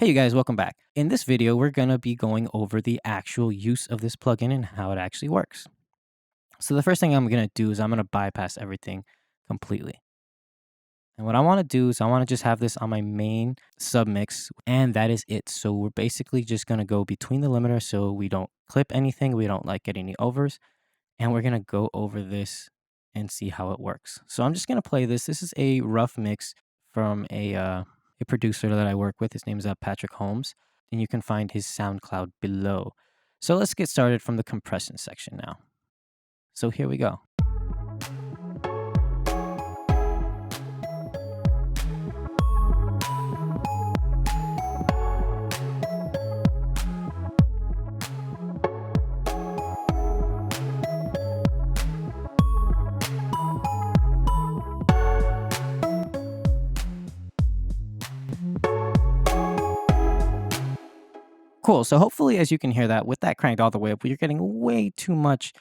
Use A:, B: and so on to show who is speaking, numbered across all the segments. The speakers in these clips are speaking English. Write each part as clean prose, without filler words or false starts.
A: Hey you guys, welcome back. In this video, we're going to be going over the actual use of this plugin and how it actually works. So the first thing I'm going to do is I'm going to bypass everything completely. And what I want to do is I want to just have this on my main submix, and that is it. So we're basically just going to go between the limiter so we don't clip anything, we don't get any overs, and we're going to go over this and see how it works. So I'm just going to play this. This is a rough mix from a producer that I work with. His name is Patrick Holmes, and you can find his SoundCloud below. So let's get started from the compression section now. So here we go. Cool. So hopefully, as you can hear that, with that cranked all the way up, you're getting way too much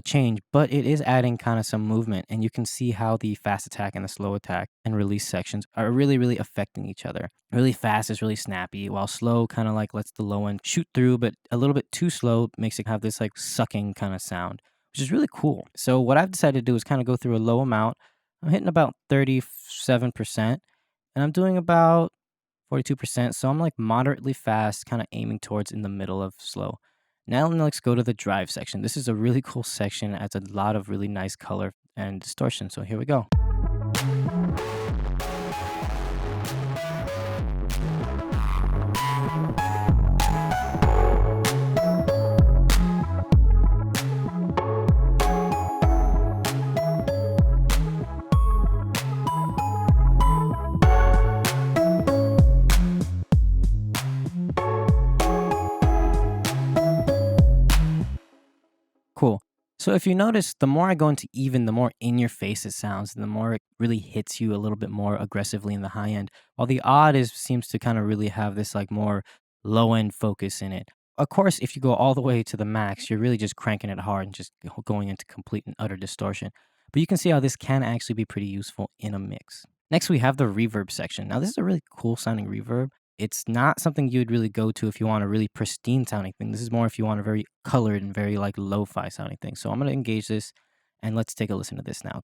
A: change, but it is adding kind of some movement, and you can see how the fast attack and the slow attack and release sections are really affecting each other. Really fast is really snappy, while slow kind of lets the low end shoot through, but a little bit too slow makes it have this sucking kind of sound, which is really cool. So what I've decided to do is kind of go through a low amount. I'm hitting about 37%, and I'm doing about 42%, so I'm moderately fast, kind of aiming towards in the middle of slow. Now let's go to the drive section. This is a really cool section, adds a lot of really nice color and distortion, so here we go. Cool. So if you notice, the more I go into even, the more in your face it sounds, and the more it really hits you a little bit more aggressively in the high end. While the odd seems to kind of really have this more low end focus in it. Of course, if you go all the way to the max, you're really just cranking it hard and just going into complete and utter distortion. But you can see how this can actually be pretty useful in a mix. Next, we have the reverb section. Now, this is a really cool sounding reverb. It's not something you would really go to if you want a really pristine sounding thing. This is more if you want a very colored and very lo-fi sounding thing. So I'm going to engage this, and let's take a listen to this now.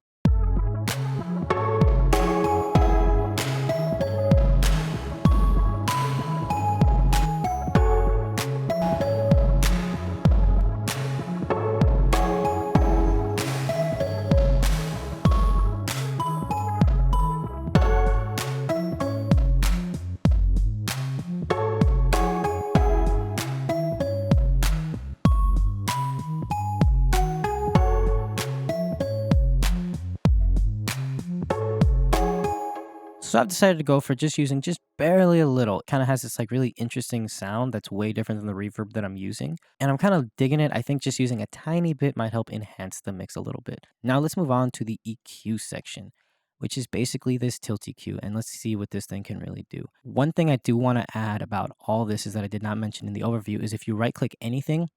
A: So I've decided to go for using barely a little. It kind of has this really interesting sound that's way different than the reverb that I'm using. And I'm kind of digging it. I think just using a tiny bit might help enhance the mix a little bit. Now let's move on to the EQ section, which is basically this tilt EQ. And let's see what this thing can really do. One thing I do want to add about all this is that I did not mention in the overview is if you right click anything,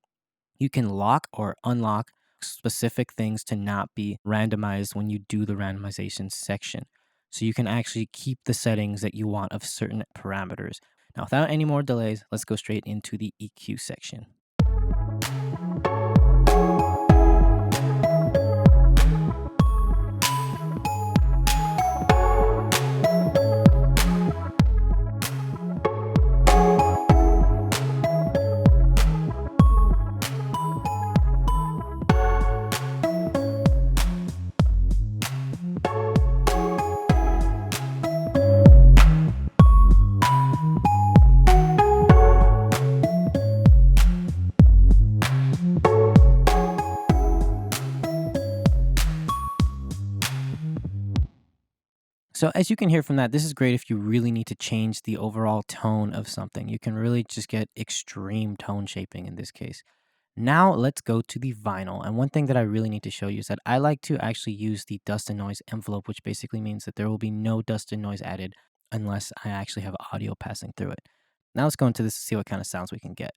A: you can lock or unlock specific things to not be randomized when you do the randomization section. So you can actually keep the settings that you want of certain parameters. Now, without any more delays, let's go straight into the EQ section. So as you can hear from that, this is great if you really need to change the overall tone of something. You can really just get extreme tone shaping in this case. Now let's go to the vinyl. And one thing that I really need to show you is that I like to actually use the dust and noise envelope, which basically means that there will be no dust and noise added unless I actually have audio passing through it. Now let's go into this to see what kind of sounds we can get.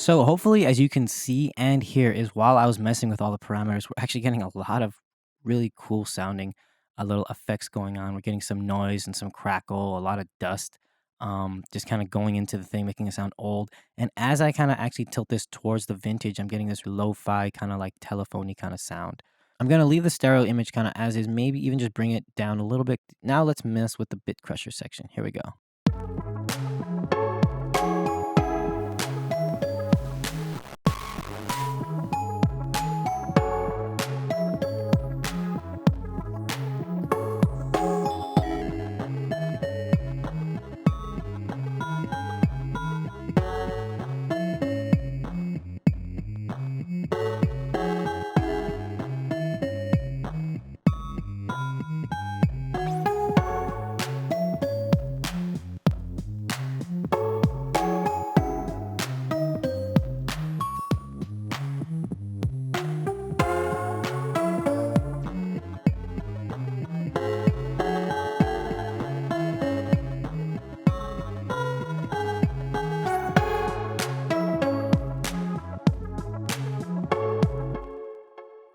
A: So hopefully, as you can see and hear, is while I was messing with all the parameters, we're actually getting a lot of really cool sounding little effects going on. We're getting some noise and some crackle, a lot of dust, just kind of going into the thing, making it sound old. And as I kind of actually tilt this towards the vintage, I'm getting this lo-fi kind of like telephony kind of sound. I'm going to leave the stereo image kind of as is, maybe even just bring it down a little bit. Now let's mess with the bit crusher section. Here we go.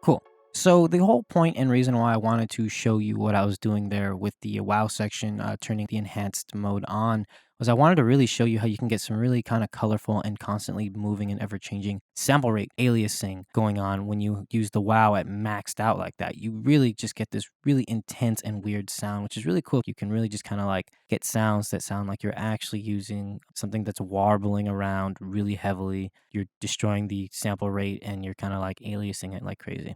A: Cool. So the whole point and reason why I wanted to show you what I was doing there with the wow section, turning the enhanced mode on, was I wanted to really show you how you can get some really kind of colorful and constantly moving and ever changing sample rate aliasing going on when you use the wow at maxed out like that. You really just get this really intense and weird sound, which is really cool. You can really just kind of like get sounds that sound like you're actually using something that's warbling around really heavily. You're destroying the sample rate and you're kind of like aliasing it like crazy.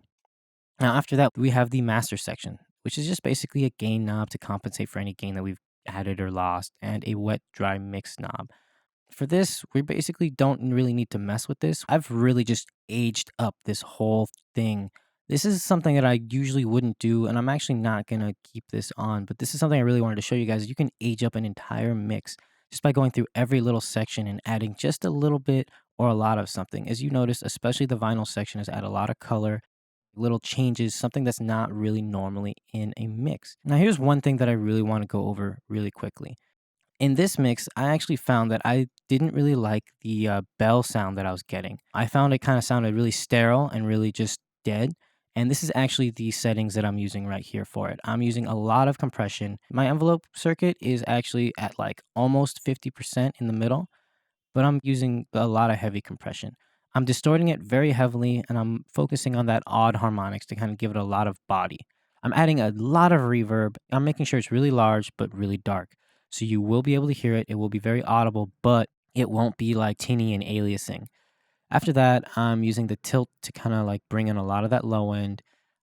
A: Now, after that, we have the master section, which is just basically a gain knob to compensate for any gain that we've added or lost, and a wet dry mix knob. For this, we basically don't really need to mess with this. I've really just aged up this whole thing. This is something that I usually wouldn't do, and I'm actually not going to keep this on, but this is something I really wanted to show you guys. You can age up an entire mix just by going through every little section and adding just a little bit or a lot of something. As you notice, especially the vinyl section has added a lot of color, little changes, something that's not really normally in a mix. Now, here's one thing that I really want to go over really quickly. In this mix, I actually found that I didn't really like the bell sound that I was getting. I found it kind of sounded really sterile and really just dead. And this is actually the settings that I'm using right here for it. I'm using a lot of compression. My envelope circuit is actually at like almost 50% in the middle, but I'm using a lot of heavy compression. I'm distorting it very heavily and I'm focusing on that odd harmonics to kind of give it a lot of body. I'm adding a lot of reverb. I'm making sure it's really large but really dark. So you will be able to hear it. It will be very audible, but it won't be like tinny and aliasing. After that, I'm using the tilt to kind of like bring in a lot of that low end.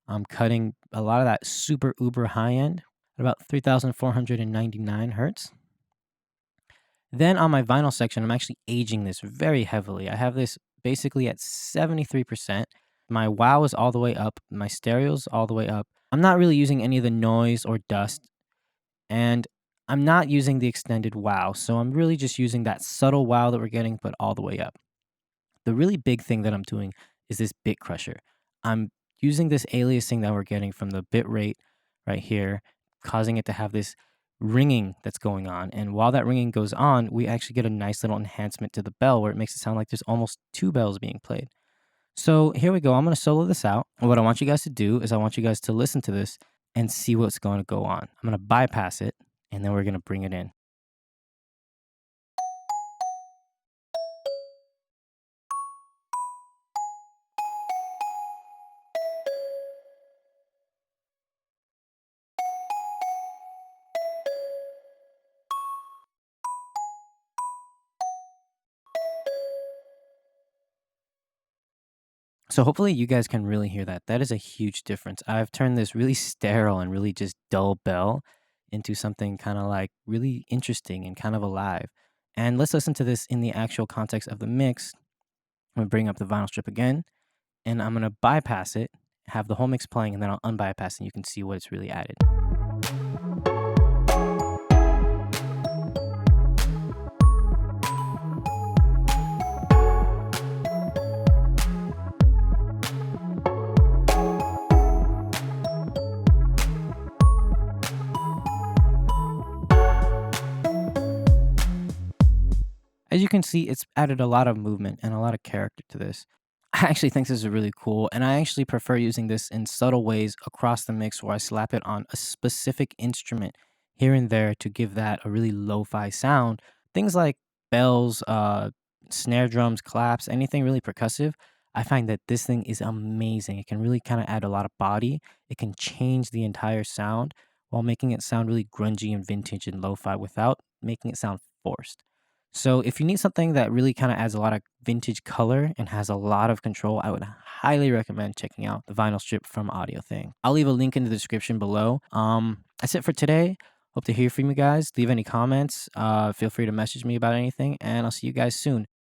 A: I'm cutting a lot of that super uber high end at about 3,499 hertz. Then on my vinyl section, I'm actually aging this very heavily. I have this basically at 73%. My wow is all the way up. My stereo's all the way up. I'm not really using any of the noise or dust. And I'm not using the extended wow. So I'm really just using that subtle wow that we're getting, but all the way up. The really big thing that I'm doing is this bit crusher. I'm using this aliasing that we're getting from the bit rate right here, causing it to have this ringing that's going on. And while that ringing goes on, we actually get a nice little enhancement to the bell where it makes it sound like there's almost two bells being played. So here we go. I'm going to solo this out. And what I want you guys to do is I want you guys to listen to this and see what's going to go on. I'm going to bypass it and then we're going to bring it in. So hopefully you guys can really hear that. That is a huge difference. I've turned this really sterile and really just dull bell into something kind of like really interesting and kind of alive. And let's listen to this in the actual context of the mix. I'm gonna bring up the vinyl strip again, and I'm gonna bypass it, have the whole mix playing, and then I'll unbypass and you can see what it's really added. As you can see, it's added a lot of movement and a lot of character to this. I actually think this is really cool, and I actually prefer using this in subtle ways across the mix where I slap it on a specific instrument here and there to give that a really lo-fi sound. Things like bells, snare drums, claps, anything really percussive. I find that this thing is amazing. It can really kind of add a lot of body. It can change the entire sound while making it sound really grungy and vintage and lo-fi without making it sound forced. So if you need something that really kind of adds a lot of vintage color and has a lot of control, I would highly recommend checking out the vinyl strip from AudioThing. I'll leave a link in the description below. That's it for today. Hope to hear from you guys. Leave any comments. Feel free to message me about anything, and I'll see you guys soon.